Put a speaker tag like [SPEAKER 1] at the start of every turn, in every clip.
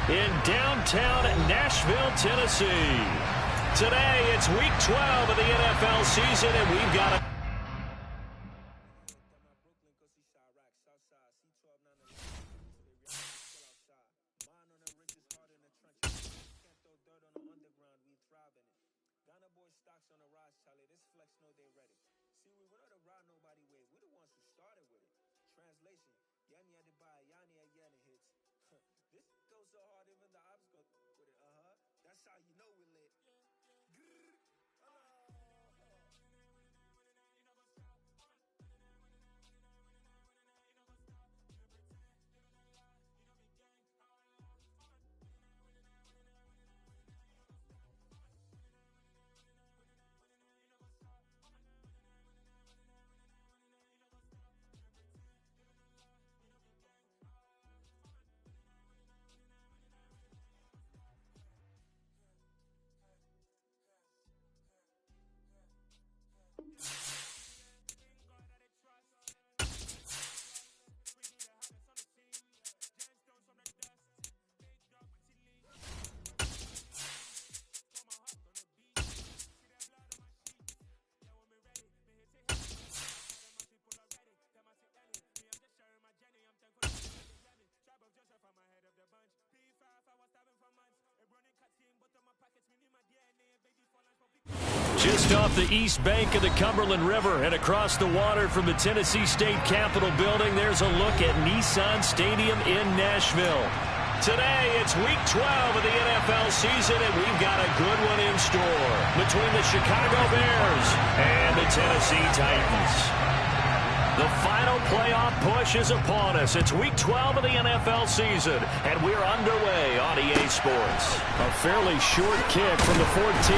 [SPEAKER 1] in downtown Nashville, Tennessee. Today, it's week 12 of the NFL season, and we've got a just off the east bank of the Cumberland River and across the water from the Tennessee State Capitol building, there's a look at Nissan Stadium in Nashville. Today, it's week 12 of the NFL season, and we've got a good one in store between the Chicago Bears and the Tennessee Titans. The final playoff push is upon us. It's week 12 of the NFL season, and we're underway on EA Sports. A fairly short kick from the 14.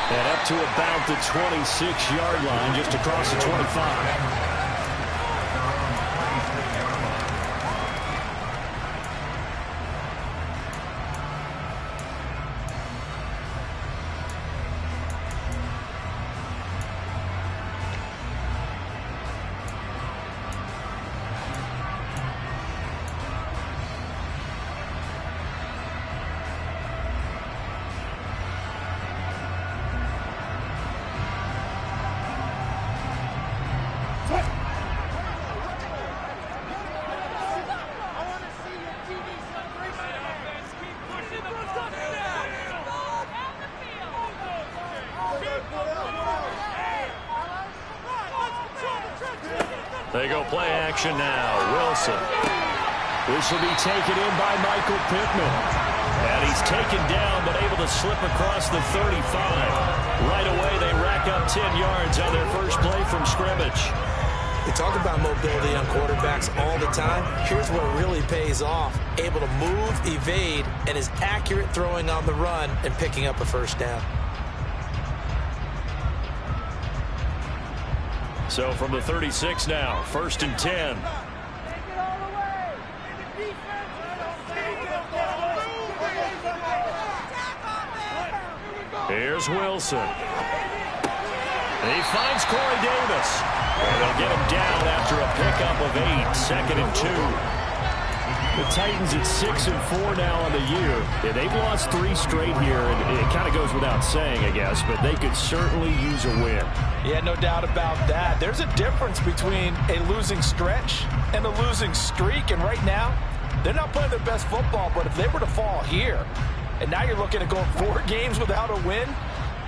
[SPEAKER 1] And up to about the 26-yard line, just across the 25. They go play action now. Wilson. This will be taken in by Michael Pittman. And he's taken down but able to slip across the 35. Right away they rack up 10 yards on their first play from scrimmage.
[SPEAKER 2] They talk about mobility on quarterbacks all the time. Here's where it really pays off. Able to move, evade, and is accurate throwing on the run and picking up a first down.
[SPEAKER 1] So from the 36 now, 1st and 10. Here's Wilson. He finds Corey Davis. And they'll get him down after a pickup of 8, 2nd and 2. The Titans at 6-4 now on the year. Yeah, they've lost 3 straight here, and it kind of goes without saying, I guess, but they could certainly use a win.
[SPEAKER 3] Yeah, no doubt about that. There's a difference between a losing stretch and a losing streak, and right now, they're not playing their best football, but if they were to fall here, and now you're looking at going 4 games without a win,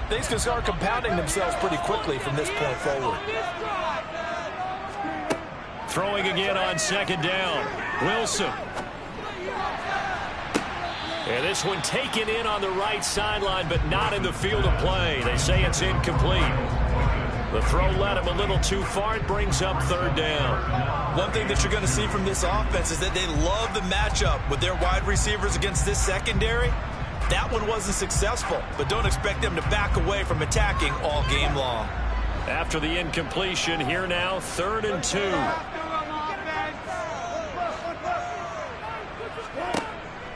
[SPEAKER 3] things can start compounding themselves pretty quickly from this point forward.
[SPEAKER 1] Throwing again on 2nd down. Wilson. And this one taken in on the right sideline, but not in the field of play. They say it's incomplete. The throw led him a little too far. It brings up 3rd down.
[SPEAKER 4] One thing that you're going to see from this offense is that they love the matchup with their wide receivers against this secondary. That one wasn't successful, but don't expect them to back away from attacking all game long.
[SPEAKER 1] After the incompletion, here now, 3rd and 2.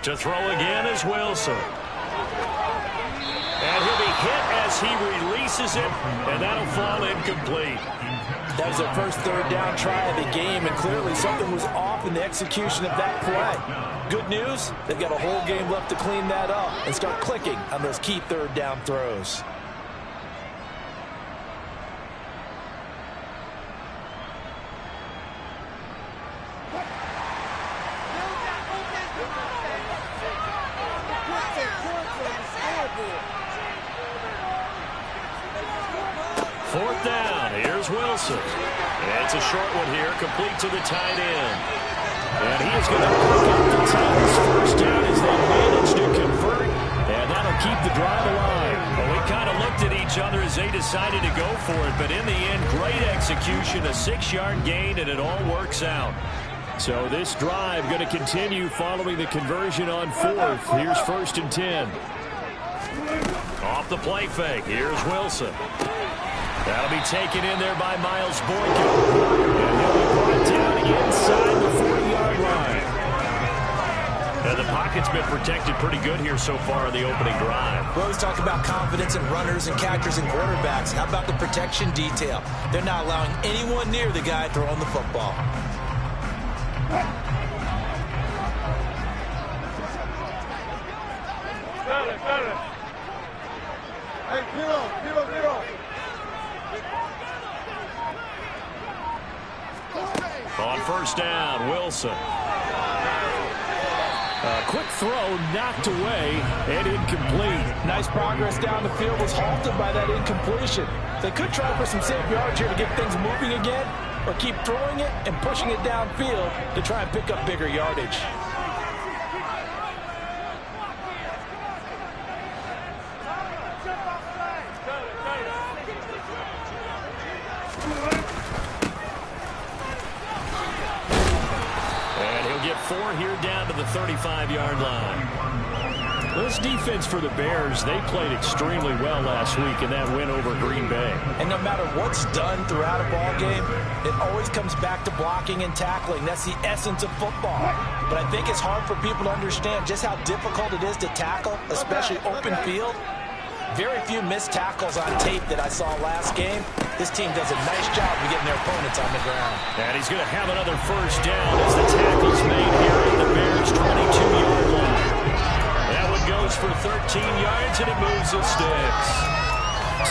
[SPEAKER 1] To throw again is Wilson. And he'll be hit as he releases it, and that'll fall incomplete.
[SPEAKER 3] That was their first third down try of the game, and clearly something was off in the execution of that play. Good news, they've got a whole game left to clean that up and start clicking on those key third down throws.
[SPEAKER 1] Fourth down, here's Wilson. And it's a short one here, complete to the tight end. And he is going to pick up the Titans' first down as they manage to convert. And that'll keep the drive alive. Well, we kind of looked at each other as they decided to go for it. But in the end, great execution, a 6-yard gain, and it all works out. So this drive going to continue following the conversion on fourth. Here's 1st and 10. Off the play fake, here's Wilson. That'll be taken in there by Miles Boykin. And he'll be brought down inside the 40-yard line. And the pocket's been protected pretty good here so far in the opening drive.
[SPEAKER 2] We always talk about confidence in runners and catchers and quarterbacks. How about the protection detail? They're not allowing anyone near the guy throwing the football.
[SPEAKER 5] Got it. Hey, zero.
[SPEAKER 1] On first down, Wilson. A quick throw knocked away and incomplete.
[SPEAKER 3] Nice progress down the field was halted by that incompletion. They could try for some safe yards here to get things moving again, or keep throwing it and pushing it downfield to try and pick up bigger yardage.
[SPEAKER 1] Four here down to the 35-yard line. This defense for the Bears, they played extremely well last week in that win over Green Bay.
[SPEAKER 3] And no matter what's done throughout a ball game, it always comes back to blocking and tackling. That's the essence of football. But I think it's hard for people to understand just how difficult it is to tackle, especially open field. Very few missed tackles on tape that I saw last game. This team does a nice job of getting their opponents on the ground.
[SPEAKER 1] And he's going to have another first down as the tackle's made here at the Bears' 22-yard line. That one goes for 13 yards, and it moves the sticks.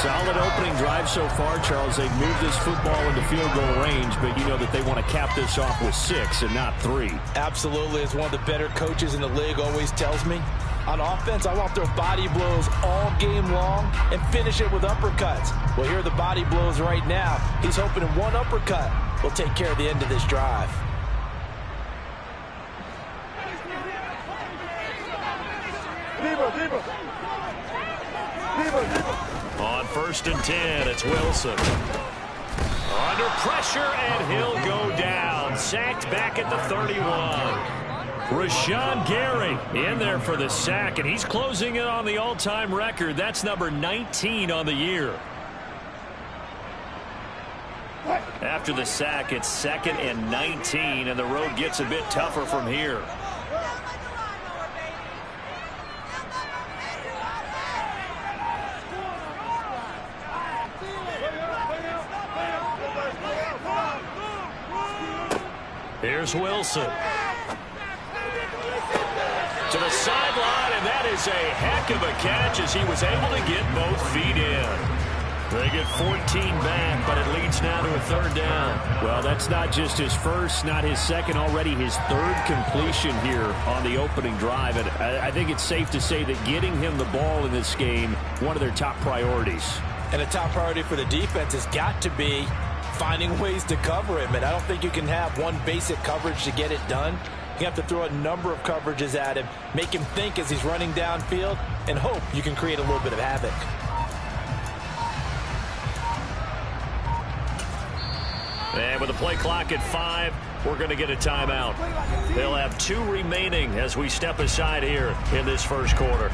[SPEAKER 1] Solid opening drive so far, Charles. They've moved this football into field goal range, but you know that they want to cap this off with 6 and not 3.
[SPEAKER 3] Absolutely, as one of the better coaches in the league always tells me. On offense, I want to throw body blows all game long and finish it with uppercuts. Well, here are the body blows right now. He's hoping in one uppercut will take care of the end of this drive.
[SPEAKER 1] On 1st and 10, it's Wilson. Under pressure, and he'll go down. Sacked back at the 31. Rashawn Gary in there for the sack, and he's closing in on the all-time record. That's number 19 on the year. After the sack, it's 2nd and 19, and the road gets a bit tougher from here. Here's Wilson. To the sideline, and that is a heck of a catch as he was able to get both feet in. They get 14 back, but it leads now to a 3rd down. Well, that's not just his first, not his second, already his 3rd completion here on the opening drive. And I think it's safe to say that getting him the ball in this game, one of their top priorities.
[SPEAKER 3] And a top priority for the defense has got to be finding ways to cover him. And I don't think you can have one basic coverage to get it done. You have to throw a number of coverages at him, make him think as he's running downfield, and hope you can create a little bit of havoc.
[SPEAKER 1] And with the play clock at 5, we're going to get a timeout. They'll have 2 remaining as we step aside here in this first quarter.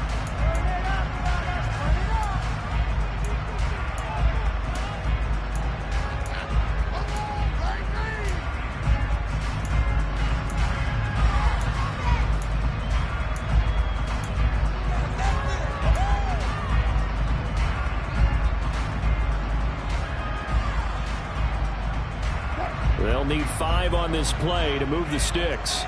[SPEAKER 1] They'll need 5 on this play to move the sticks.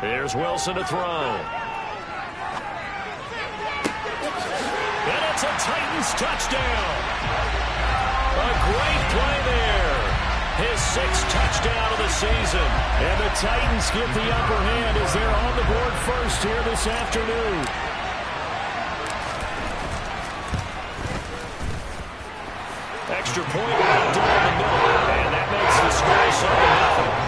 [SPEAKER 1] Here's Wilson to throw. And it's a Titans touchdown. A great play there. His 6th touchdown of the season. And the Titans get the upper hand as they're on the board first here this afternoon. Extra point right down the middle. And that makes the score 7-0.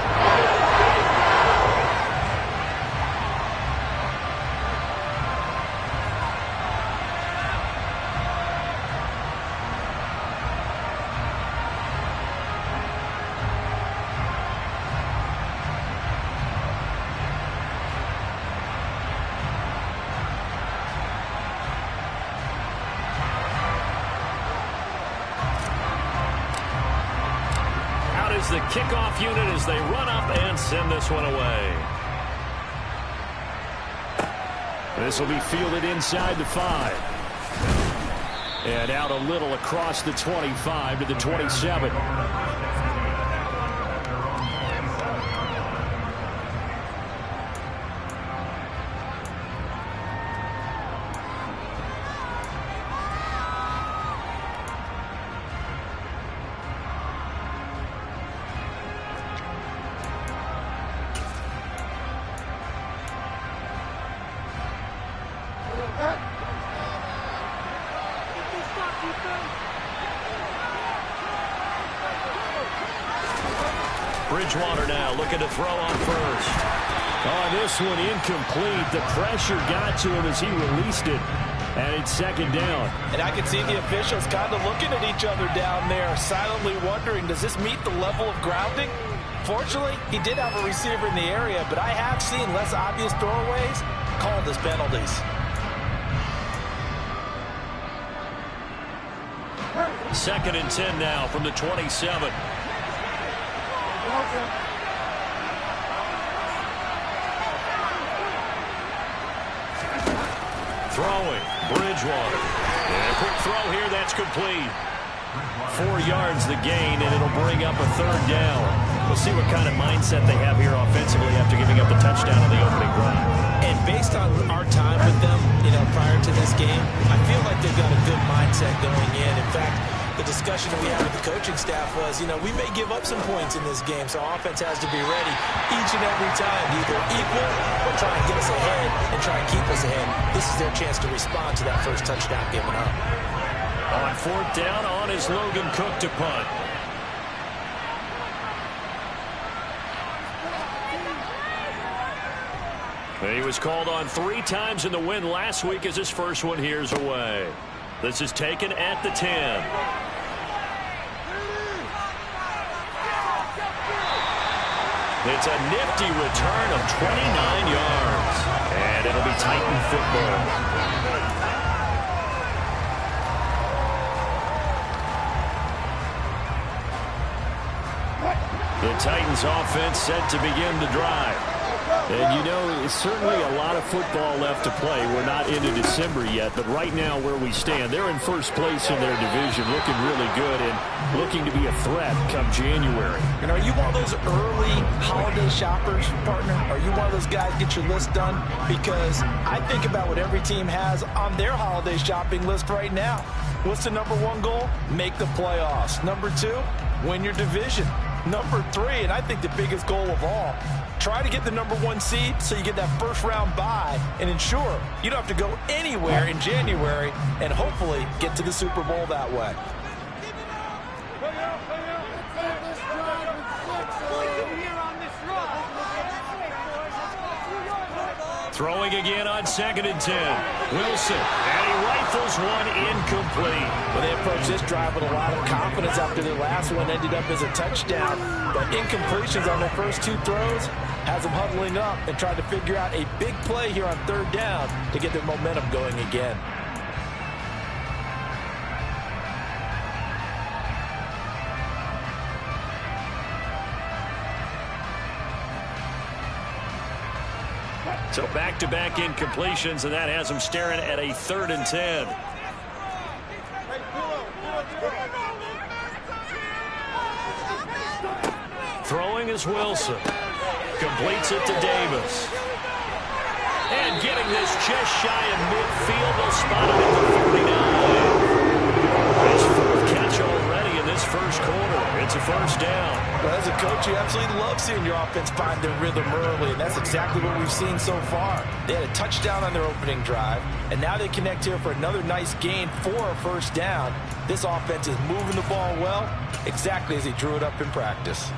[SPEAKER 1] The kickoff unit as they run up and send this one away. This will be fielded inside the 5. And out a little across the 25 to the 27. Bridgewater now looking to throw on first. Oh, this one incomplete. The pressure got to him as he released it. And it's 2nd down.
[SPEAKER 3] And I can see the officials kind of looking at each other down there, silently wondering, does this meet the level of grounding? Fortunately, he did have a receiver in the area, but I have seen less obvious throwaways called as penalties.
[SPEAKER 1] 2nd and 10 now from the 27. Throwing, Bridgewater. And a quick throw here, that's complete. 4 yards the gain, and it'll bring up a 3rd down. We'll see what kind of mindset they have here offensively after giving up the touchdown on the opening drive.
[SPEAKER 2] And based on our time with them, prior to this game, I feel like they've got a good mindset going in. In fact, the discussion that we had with the coaching staff was, we may give up some points in this game, so offense has to be ready each and every time to either equal or try and get us ahead and try and keep us ahead. This is their chance to respond to that first touchdown given up.
[SPEAKER 1] On 4th down, on is Logan Cook to punt. He was called on 3 times in the win last week as his first one here's away. This is taken at the 10. It's a nifty return of 29 yards. And it'll be Titan football. The Titans offense set to begin the drive. And it's certainly a lot of football left to play. We're not into December yet, but right now where we stand, they're in first place in their division, looking really good and looking to be a threat come January.
[SPEAKER 3] And are you one of those early holiday shoppers, partner? Are you one of those guys get your list done? Because I think about what every team has on their holiday shopping list right now. What's the number 1 goal? Make the playoffs. Number 2, win your division. Number 3, and I think the biggest goal of all, try to get the number 1 seed so you get that first round bye and ensure you don't have to go anywhere in January and hopefully get to the Super Bowl that way.
[SPEAKER 1] Throwing again on 2nd and 10. Wilson, and he rifles one incomplete.
[SPEAKER 3] Well, they approached this drive with a lot of confidence after their last one ended up as a touchdown. But incompletions on their first 2 throws has them huddling up and trying to figure out a big play here on 3rd down to get their momentum going again.
[SPEAKER 1] So back-to-back incompletions, and that has them staring at a 3rd and 10. Throwing is Wilson. Completes it to Davis. And getting this just shy of midfield. They'll spot it at the 49. His 4th catch already in this first quarter. It's a first down.
[SPEAKER 2] Well, as a coach, you absolutely love seeing your offense find their rhythm early, and that's exactly what we've seen so far. They had a touchdown on their opening drive, and now they connect here for another nice gain for a first down. This offense is moving the ball well, exactly as he drew it up in practice.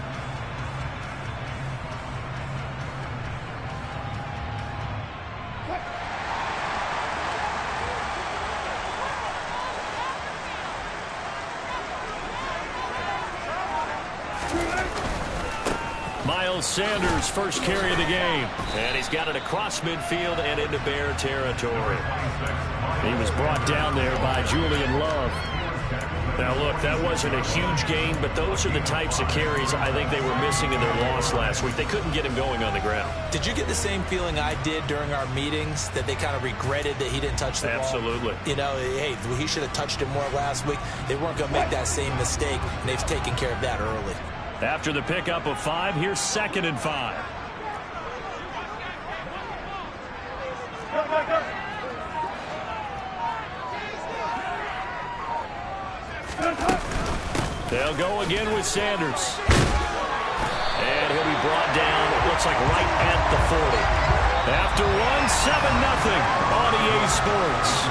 [SPEAKER 1] Sanders' first carry of the game. And he's got it across midfield and into Bear territory. He was brought down there by Julian Love. Now, look, that wasn't a huge gain, but those are the types of carries I think they were missing in their loss last week. They couldn't get him going on the ground.
[SPEAKER 2] Did you get the same feeling I did during our meetings, that they kind of regretted that he didn't touch the ball?
[SPEAKER 1] Absolutely.
[SPEAKER 2] You know, hey, he should have touched it more last week. They weren't going to make that same mistake, and they've taken care of that early.
[SPEAKER 1] After the pickup of 5, here's 2nd and 5. They'll go again with Sanders. And he'll be brought down, it looks like right at the 40. After one, 7-0 on EA Sports.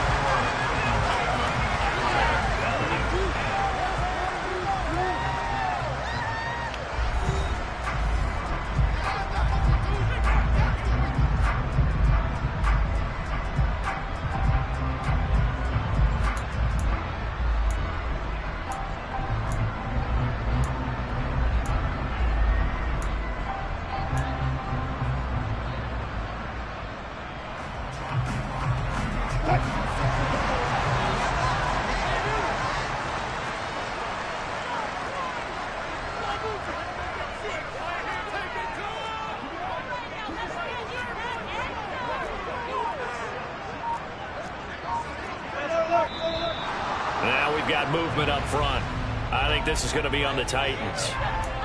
[SPEAKER 1] Movement up front. I think this is going to be on the Titans.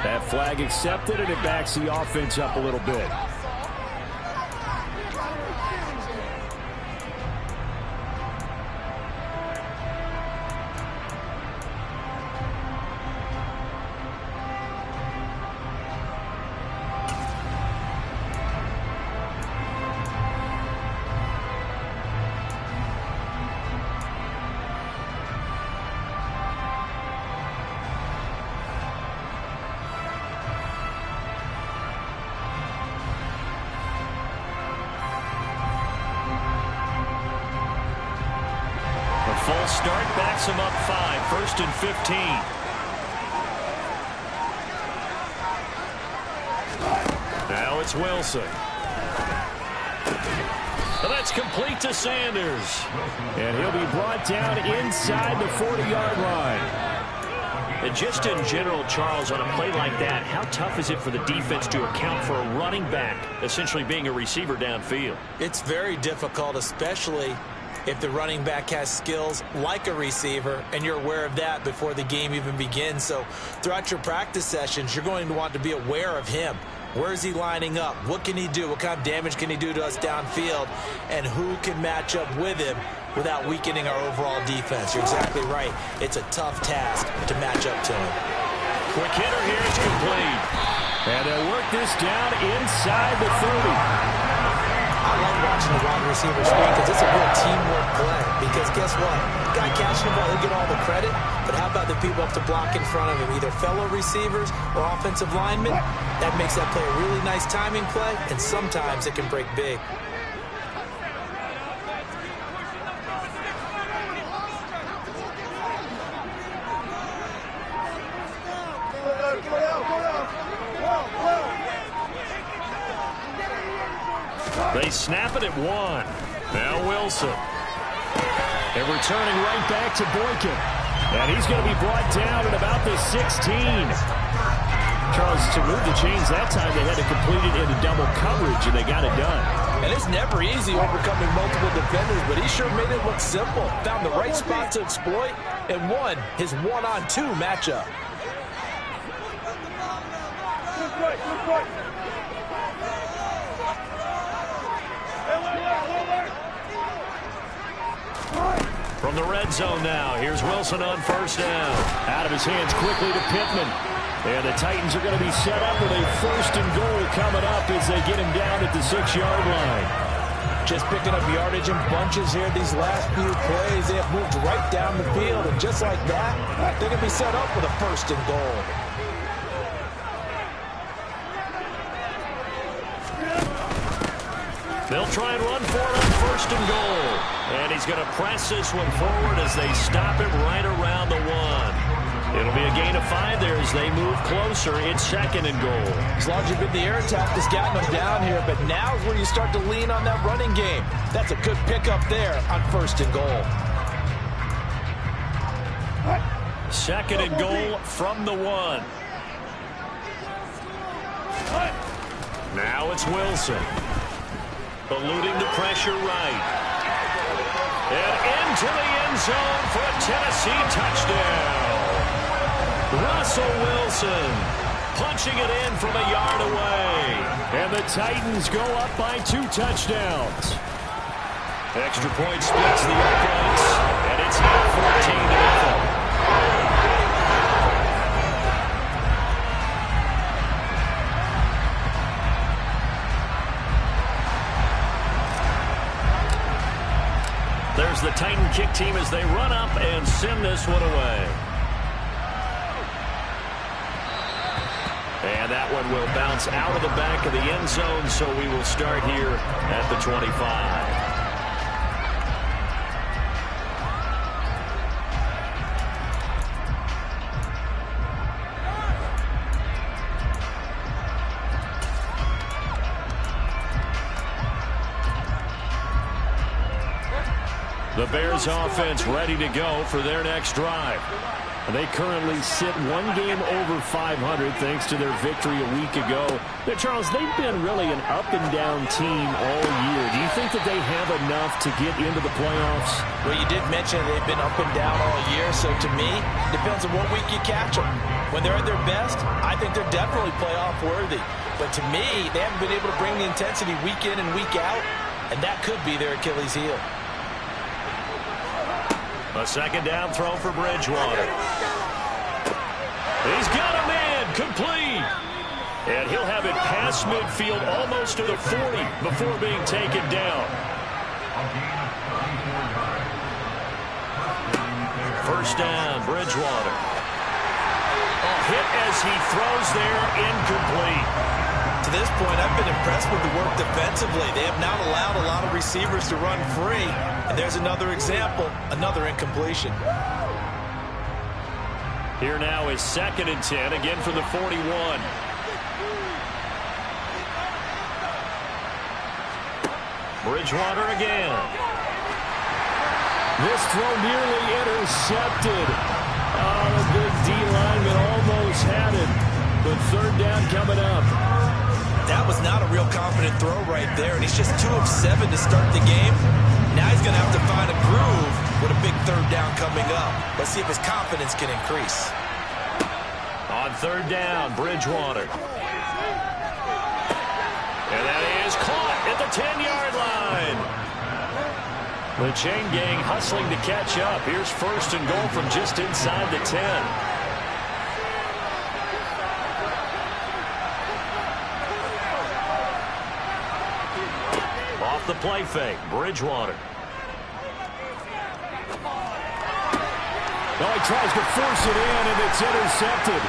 [SPEAKER 6] That flag accepted, and it backs the offense up a little bit.
[SPEAKER 1] Start backs him up 5, 1st and 15. Now it's Wilson. And that's complete to Sanders.
[SPEAKER 6] And he'll be brought down inside the 40-yard line.
[SPEAKER 1] And just in general, Charles, on a play like that, how tough is it for the defense to account for a running back essentially being a receiver downfield?
[SPEAKER 2] It's very difficult, especially if the running back has skills like a receiver, and you're aware of that before the game even begins. So throughout your practice sessions, you're going to want to be aware of him. Where is he lining up? What can he do? What kind of damage can he do to us downfield? And who can match up with him without weakening our overall defense? You're exactly right. It's a tough task to match up to him.
[SPEAKER 1] Quick hitter here. It's complete.
[SPEAKER 6] And they'll work this down inside the 30.
[SPEAKER 2] I like watching the wide receiver screen because it's a real teamwork play. Because guess what? The guy catching the ball, he'll get all the credit. But how about the people up to block in front of him, either fellow receivers or offensive linemen? That makes that play a really nice timing play, and sometimes it can break big.
[SPEAKER 1] They snap it at 1. Now Wilson. They're returning right back to Boykin. And he's going to be brought down at about the 16.
[SPEAKER 6] Charles, to move the chains that time, they had to complete it into double coverage, and they got it done.
[SPEAKER 2] And it's never easy overcoming multiple defenders, but he sure made it look simple. Found the right spot to exploit and won his one-on-two matchup.
[SPEAKER 1] From the red zone now, here's Wilson on first down.
[SPEAKER 6] Out of his hands quickly to Pittman. And the Titans are going to be set up with a first and goal coming up as they get him down at the 6-yard line.
[SPEAKER 2] Just picking up yardage in bunches here these last few plays. They have moved right down the field, and just like that, they're going to be set up with a first and goal.
[SPEAKER 1] They'll try and run for it on first and goal. And he's going to press this one forward as they stop him right around the 1. It'll be a gain of 5 there as they move closer. It's second and goal.
[SPEAKER 2] As long as you've been the air attack that's gotten them down here, but now is where you start to lean on that running game. That's a good pickup there on first and goal.
[SPEAKER 1] Second and goal from the 1. Now it's Wilson. Eluding the pressure right. And into the end zone for a Tennessee touchdown. Russell Wilson punching it in from a yard away.
[SPEAKER 6] And the Titans go up by 2 touchdowns.
[SPEAKER 1] Extra point splits the uprights, and it's now 14-0. There's the Titan kick team as they run up and send this one away. And that one will bounce out of the back of the end zone, so we will start here at the 25. The Bears offense ready to go for their next drive.
[SPEAKER 6] They currently sit 1 game over 500 thanks to their victory a week ago. But Charles, they've been really an up-and-down team all year. Do you think that they have enough to get into the playoffs?
[SPEAKER 2] Well, you did mention they've been up and down all year, so to me, it depends on what week you catch them. When they're at their best, I think they're definitely playoff worthy. But to me, they haven't been able to bring the intensity week in and week out, and that could be their Achilles heel.
[SPEAKER 1] A second down throw for Bridgewater. He's got a man complete. And he'll have it past midfield almost to the 40 before being taken down. First down, Bridgewater. A hit as he throws there, incomplete.
[SPEAKER 2] To this point, I've been impressed with the work defensively. They have not allowed a lot of receivers to run free. And there's another example, another incompletion.
[SPEAKER 1] Here now is 2nd and 10, again for the 41. Bridgewater again.
[SPEAKER 6] This throw nearly intercepted. Oh, the big D lineman almost had it. But third down coming up.
[SPEAKER 2] That was not a real confident throw right there, and he's just 2 of 7 to start the game. Now he's going to have to find a groove with a big third down coming up. Let's see if his confidence can increase.
[SPEAKER 1] On third down, Bridgewater. And that is caught at the 10-yard line. The chain gang hustling to catch up. Here's first and goal from just inside the 10. Off the play fake, Bridgewater.
[SPEAKER 6] Oh, he tries to force it in, and it's intercepted.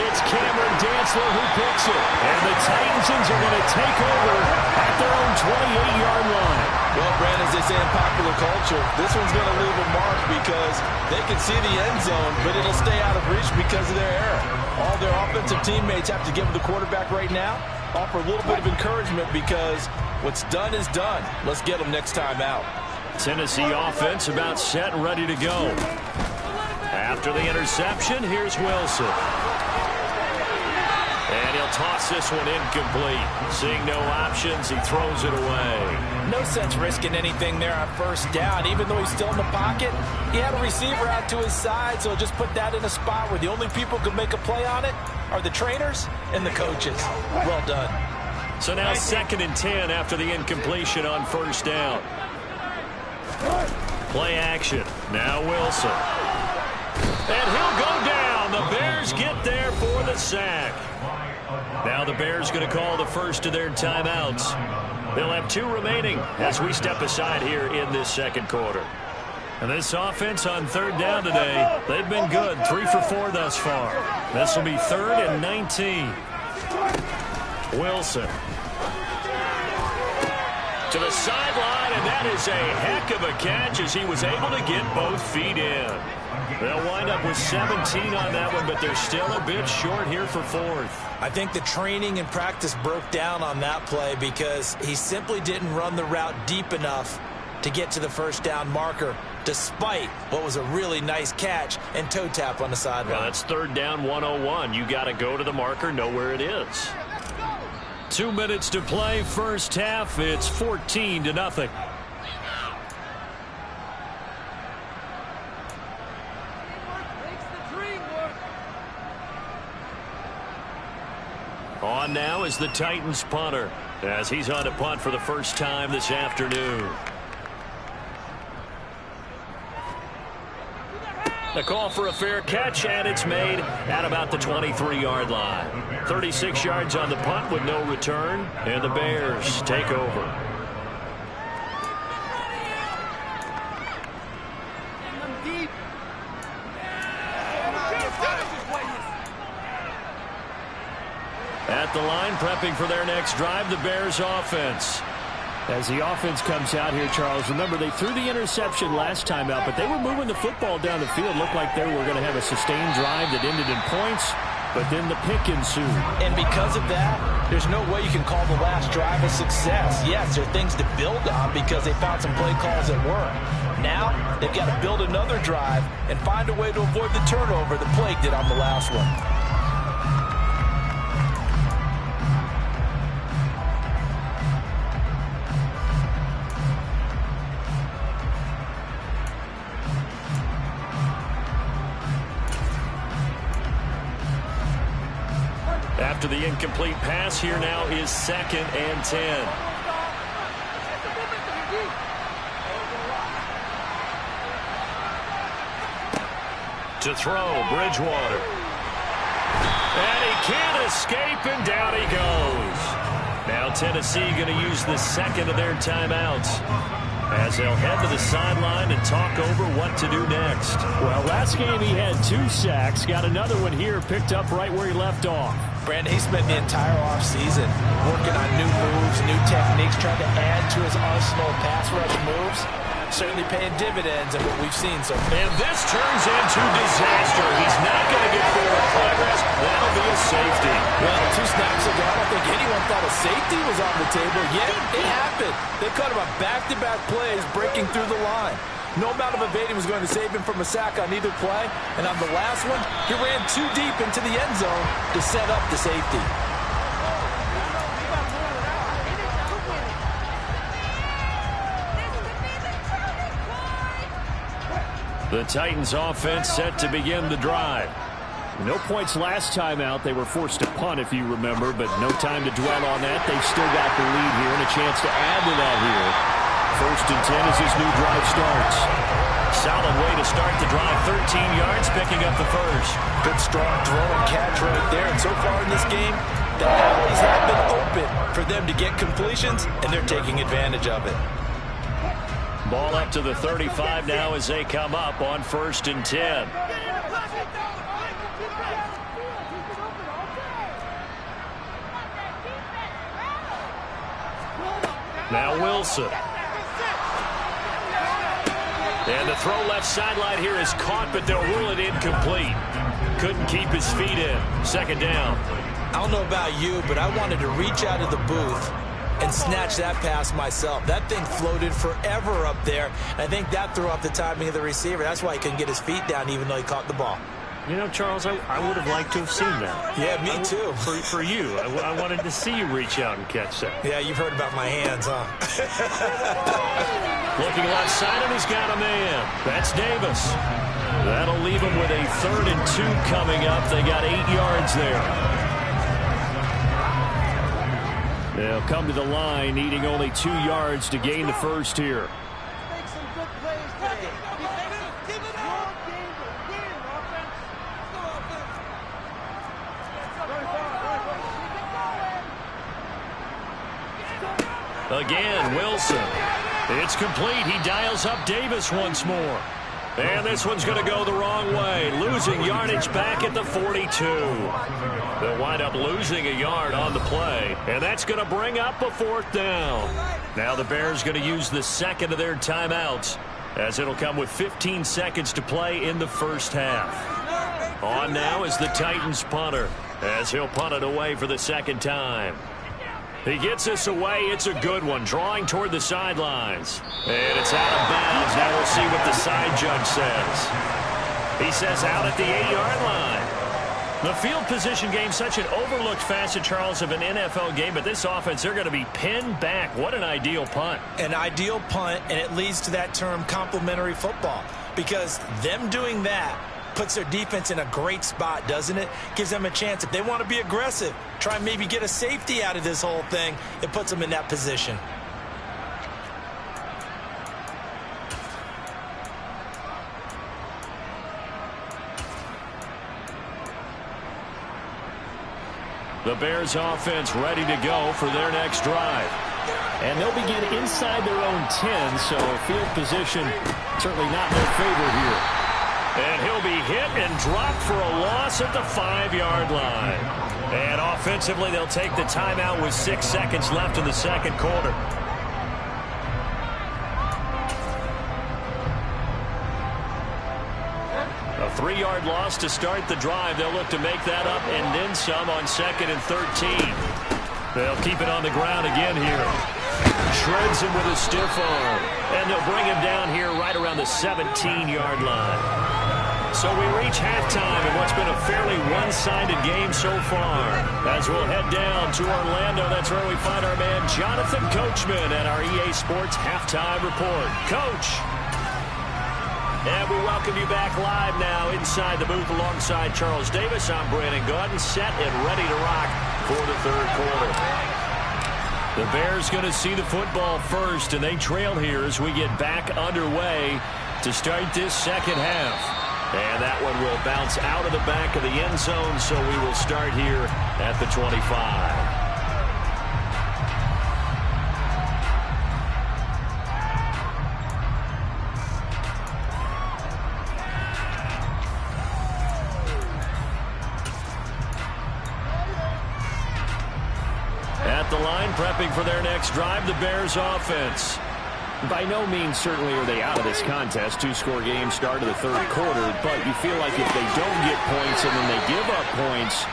[SPEAKER 6] It's Cameron Dantzler who picks it. And the Titans are going to take over at their own 28-yard line.
[SPEAKER 2] Well, Brad, as they say in popular culture, this one's going to leave a mark because they can see the end zone, but it'll stay out of reach because of their error. All their offensive teammates have to give the quarterback right now, offer a little bit of encouragement because what's done is done. Let's get them next time out.
[SPEAKER 1] Tennessee offense about set and ready to go. After the interception, here's Wilson. And he'll toss this one incomplete. Seeing no options, he throws it away.
[SPEAKER 2] No sense risking anything there on first down. Even though he's still in the pocket, he had a receiver out to his side, so just put that in a spot where the only people who can make a play on it are the trainers and the coaches. Well done.
[SPEAKER 1] So now 2nd and 10 after the incompletion on first down. Play action. Now Wilson. And he'll go down. The Bears get there for the sack. Now the Bears going to call the first of their timeouts. They'll have 2 remaining as we step aside here in this second quarter. And this offense on 3rd down today, they've been good. 3 for 4 thus far. This will be 3rd and 19. Wilson. To the sideline, and that is a heck of a catch as he was able to get both feet in. They'll wind up with 17 on that one, but they're still a bit short here for 4th.
[SPEAKER 2] I think the training and practice broke down on that play because he simply didn't run the route deep enough to get to the first down marker, despite what was a really nice catch and toe tap on the sideline.
[SPEAKER 1] Well, that's 3rd down 101. You got to go to the marker, know where it is. 2 minutes to play, first half. It's 14-0. On now is the Titans punter as he's on to punt for the first time this afternoon. The call for a fair catch, and it's made at about the 23-yard line. 36 yards on the punt with no return, and the Bears take over. At the line, prepping for their next drive, the Bears offense.
[SPEAKER 6] As the offense comes out here, Charles, remember they threw the interception last time out, but they were moving the football down the field. Looked like they were going to have a sustained drive that ended in points, but then the pick ensued.
[SPEAKER 2] And because of that, there's no way you can call the last drive a success. Yes, there are things to build on because they found some play calls that work. Now, they've got to build another drive and find a way to avoid the turnover the plague did on the last one.
[SPEAKER 1] After the incomplete pass, here now is 2nd and 10. To throw, Bridgewater. And he can't escape, and down he goes. Now Tennessee going to use the 2nd of their timeouts as they'll head to the sideline and talk over what to do next.
[SPEAKER 6] Well, last game he had 2 sacks. Got another one here, picked up right where he left off.
[SPEAKER 2] Brandon, he spent the entire offseason working on new moves, new techniques, trying to add to his arsenal of pass rush moves. Certainly paying dividends in what we've seen so far.
[SPEAKER 1] And this turns into disaster. He's not going to get forward progress. That'll be a safety.
[SPEAKER 2] Well, 2 snaps ago, I don't think anyone thought a safety was on the table, yet it happened. They caught him on back-to-back plays breaking through the line. No amount of evading was going to save him from a sack on either play. And on the last one, he ran too deep into the end zone to set up the safety.
[SPEAKER 1] The Titans offense set to begin the drive.
[SPEAKER 6] No points last time out. They were forced to punt, if you remember, but no time to dwell on that. They've still got the lead here and a chance to add to that here. 1st and 10 as this new drive starts.
[SPEAKER 1] Solid way to start the drive. 13 yards, picking up the first.
[SPEAKER 2] Good strong throw and catch right there. And so far in this game, the alleys have been open for them to get completions, and they're taking advantage of it.
[SPEAKER 1] Ball up to the 35 now as they come up on 1st and 10. Now Wilson. And the throw left sideline here is caught, but they'll rule it incomplete. Couldn't keep his feet in. 2nd down.
[SPEAKER 2] I don't know about you, but I wanted to reach out of the booth and snatch that pass myself. That thing floated forever up there. I think that threw off the timing of the receiver. That's why he couldn't get his feet down even though he caught the ball.
[SPEAKER 6] You know, Charles, I would have liked to have seen that.
[SPEAKER 2] Yeah, me too.
[SPEAKER 6] For you. I wanted to see you reach out and catch that.
[SPEAKER 2] Yeah, you've heard about my hands, huh?
[SPEAKER 1] Looking left side, and he's got a man. That's Davis. That'll leave him with a 3rd and 2 coming up. They got 8 yards there. They'll come to the line, needing only 2 yards to gain the first here.
[SPEAKER 5] Make some good plays today.
[SPEAKER 1] Again, Wilson. It's complete. He dials up Davis once more. And this one's going to go the wrong way. Losing yardage back at the 42. They'll wind up losing a yard on the play. And that's going to bring up a 4th down. Now the Bears going to use the 2nd of their timeouts, as it'll come with 15 seconds to play in the first half. On now is the Titans punter, as he'll punt it away for the 2nd time. He gets this away. It's a good one, drawing toward the sidelines. And it's out of bounds. Now we'll see what the side judge says. He says out at the 8-yard line. The field position game, such an overlooked facet, Charles, of an NFL game. But this offense, they're going to be pinned back. What an ideal punt.
[SPEAKER 2] An ideal punt, and it leads to that term complementary football. Because them doing that puts their defense in a great spot, doesn't it? Gives them a chance. If they want to be aggressive, try and maybe get a safety out of this whole thing, it puts them in that position.
[SPEAKER 1] The Bears offense ready to go for their next drive.
[SPEAKER 6] And they'll begin inside their own 10, so field position certainly not in their favor here.
[SPEAKER 1] And he'll be hit and dropped for a loss at the 5-yard line. And offensively, they'll take the timeout with 6 seconds left in the 2nd quarter. A 3-yard loss to start the drive. They'll look to make that up and then some on 2nd and 13. They'll keep it on the ground again here. Shreds him with a stiff arm. And they'll bring him down here right around the 17-yard line. So we reach halftime in what's been a fairly one-sided game so far. As we'll head down to Orlando, that's where we find our man Jonathan Coachman at our EA Sports Halftime Report. Coach. And we welcome you back live now inside the booth alongside Charles Davis. I'm Brandon Gaudin, set and ready to rock for the 3rd quarter. The Bears going to see the football first, and they trail here as we get back underway to start this 2nd half. And that one will bounce out of the back of the end zone, so we will start here at the 25. At the line, prepping for their next drive, the Bears offense.
[SPEAKER 6] By no means certainly are they out of this contest. 2-score game start of the 3rd quarter, but you feel like if they don't get points and then they give up points,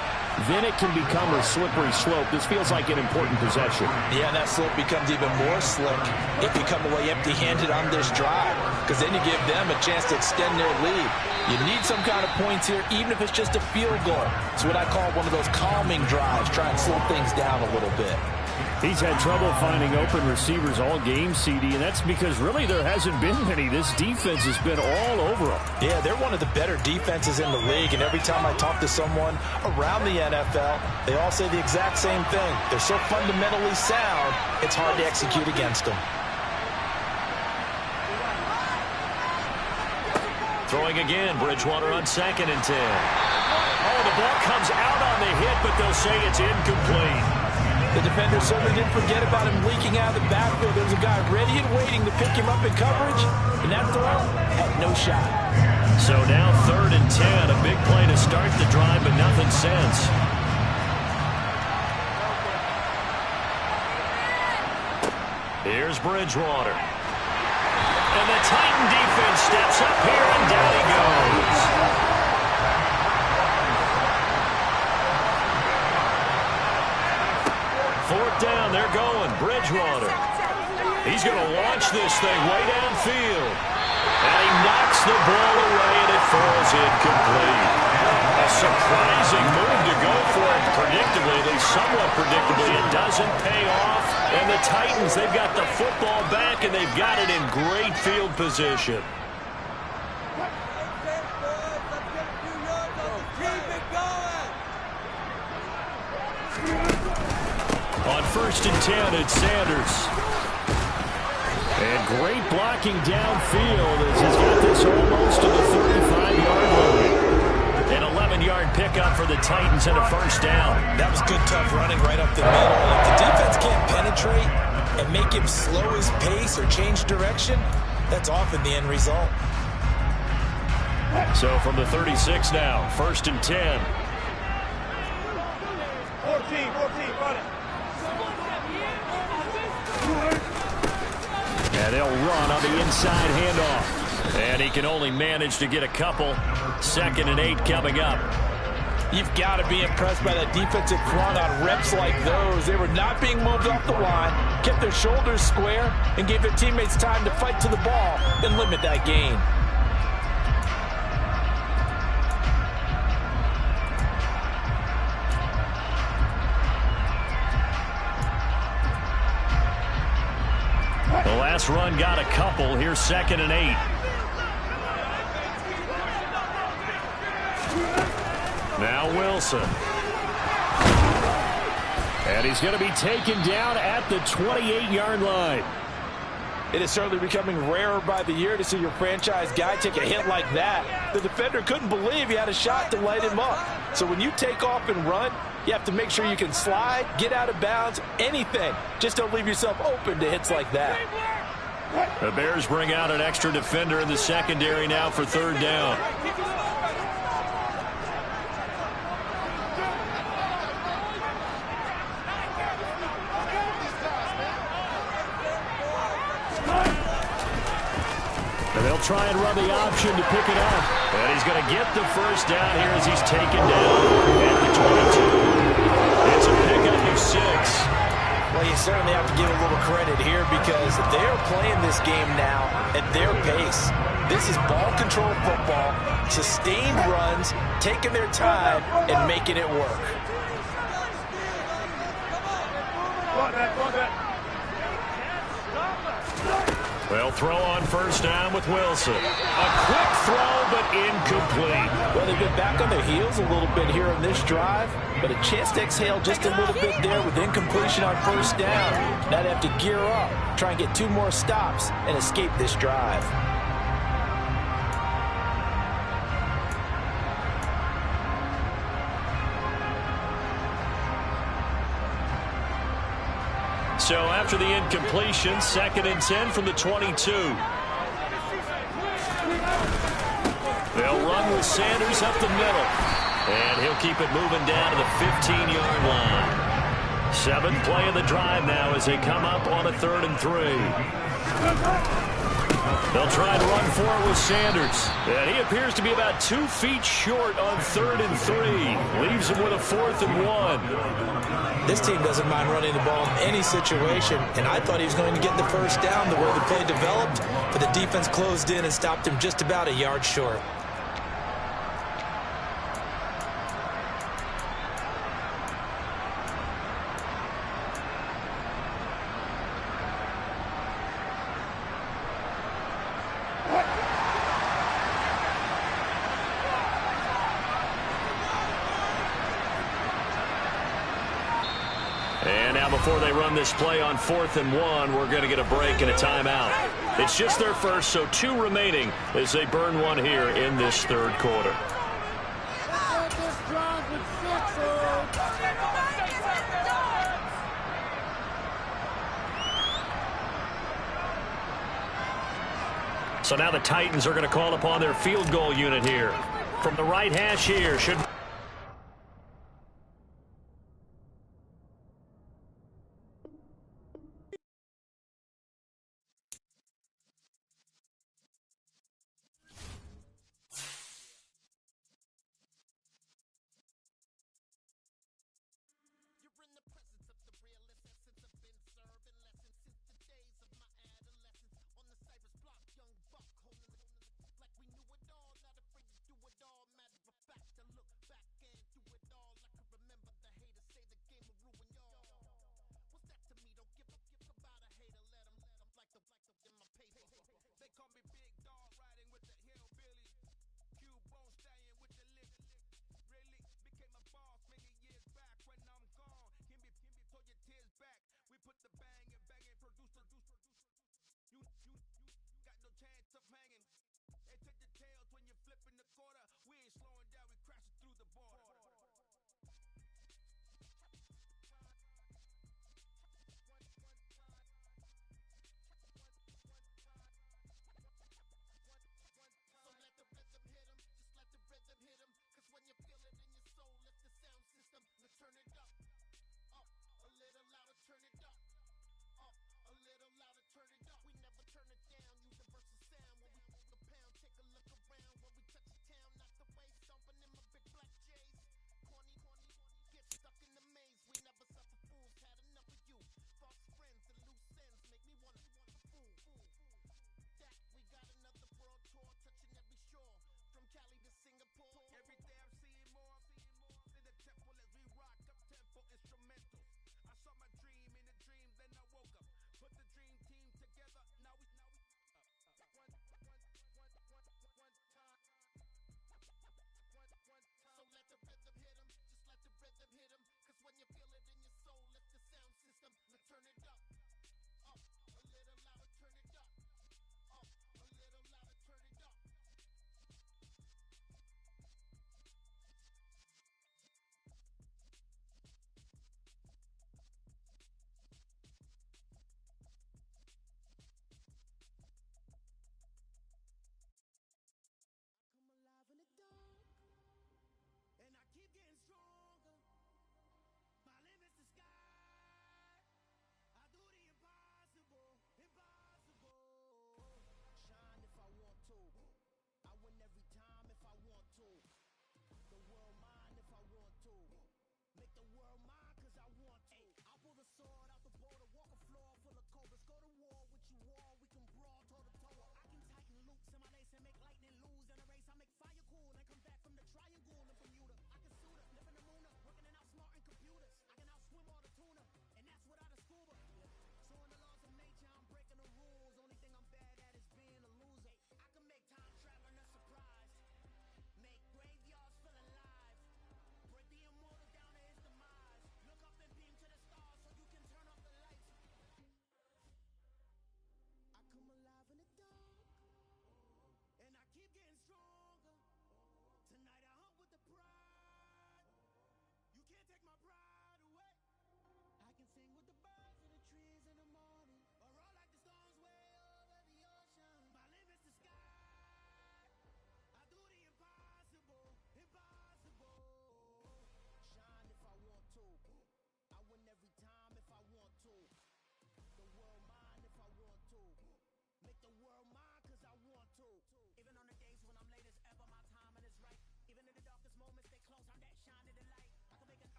[SPEAKER 6] then it can become a slippery slope. This feels like an important possession.
[SPEAKER 2] Yeah, and that slope becomes even more slick if you come away empty-handed on this drive, because then you give them a chance to extend their lead. You need some kind of points here, even if it's just a field goal. It's what I call one of those calming drives, try and slow things down a little bit.
[SPEAKER 6] He's had trouble finding open receivers all game, CD, and that's because really there hasn't been many. This defense has been all over them.
[SPEAKER 2] Yeah, they're one of the better defenses in the league, and every time I talk to someone around the NFL, they all say the exact same thing. They're so fundamentally sound, it's hard to execute against them.
[SPEAKER 1] Throwing again, Bridgewater on 2nd and 10. Oh, the ball comes out on the hit, but they'll say it's incomplete.
[SPEAKER 2] The defender certainly didn't forget about him leaking out of the backfield. There's a guy ready and waiting to pick him up in coverage, and that throw had no shot.
[SPEAKER 1] So now 3rd and 10, a big play to start the drive, but nothing since. Here's Bridgewater. And the Titan defense steps up here, and down he goes. Fourth down, they're going. Bridgewater. He's going to launch this thing way downfield. And he knocks the ball away, and it falls incomplete. surprising move to go for it predictably, at least somewhat predictably. It doesn't pay off. And the Titans, they've got the football back, and they've got it in great field position. On 1st and 10, it's Sanders. And great blocking downfield as he's got this almost to the 35-yard line. An 11-yard pickup for the Titans and a first down.
[SPEAKER 2] That was good, tough running right up the middle. If the defense can't penetrate and make him slow his pace or change direction, that's often the end result.
[SPEAKER 1] So from the 36 now, 1st and 10.
[SPEAKER 5] 14, run it.
[SPEAKER 1] And they'll run on the inside handoff. And he can only manage to get a couple. 2nd and 8 coming up.
[SPEAKER 3] You've got to be impressed by that defensive front on reps like those. They were not being moved off the line, kept their shoulders square, and gave their teammates time to fight to the ball and limit that gain.
[SPEAKER 1] The last run got a couple. Here's 2nd and 8. Now Wilson. And he's going to be taken down at the 28-yard line.
[SPEAKER 3] It is certainly becoming rarer by the year to see your franchise guy take a hit like that. The defender couldn't believe he had a shot to light him up. So when you take off and run, you have to make sure you can slide, get out of bounds, anything. Just don't leave yourself open to hits like that.
[SPEAKER 1] The Bears bring out an extra defender in the secondary now for 3rd down. And they'll try and run the option to pick it up. And he's going to get the first down here as he's taken down at the 22. It's a pickup of 6.
[SPEAKER 2] Well, you certainly have to give a little credit here because they're playing this game now at their pace. This is ball control football, sustained runs, taking their time, and making it work.
[SPEAKER 1] They'll throw on 1st down with Wilson. A quick throw, but incomplete.
[SPEAKER 3] Well, they've been back on their heels a little bit here on this drive, but a chance to exhale just a little bit there with incompletion on 1st down. Now they have to gear up, try and get 2 more stops, and escape this drive.
[SPEAKER 1] So after the incompletion, 2nd and 10 from the 22. They'll run with Sanders up the middle. And he'll keep it moving down to the 15-yard line. 7th play of the drive now as they come up on a 3rd and 3. They'll try and run for it with Sanders. And he appears to be about 2 feet short on 3rd and 3. Leaves him with a 4th and 1.
[SPEAKER 2] This team doesn't mind running the ball in any situation, and I thought he was going to get the first down the way the play developed, but the defense closed in and stopped him just about a yard short.
[SPEAKER 1] And now before they run this play on 4th and 1, we're going to get a break and a timeout. It's just their first, so 2 remaining as they burn one here in this 3rd quarter. So now the Titans are going to call upon their field goal unit here. From the right hash here, should...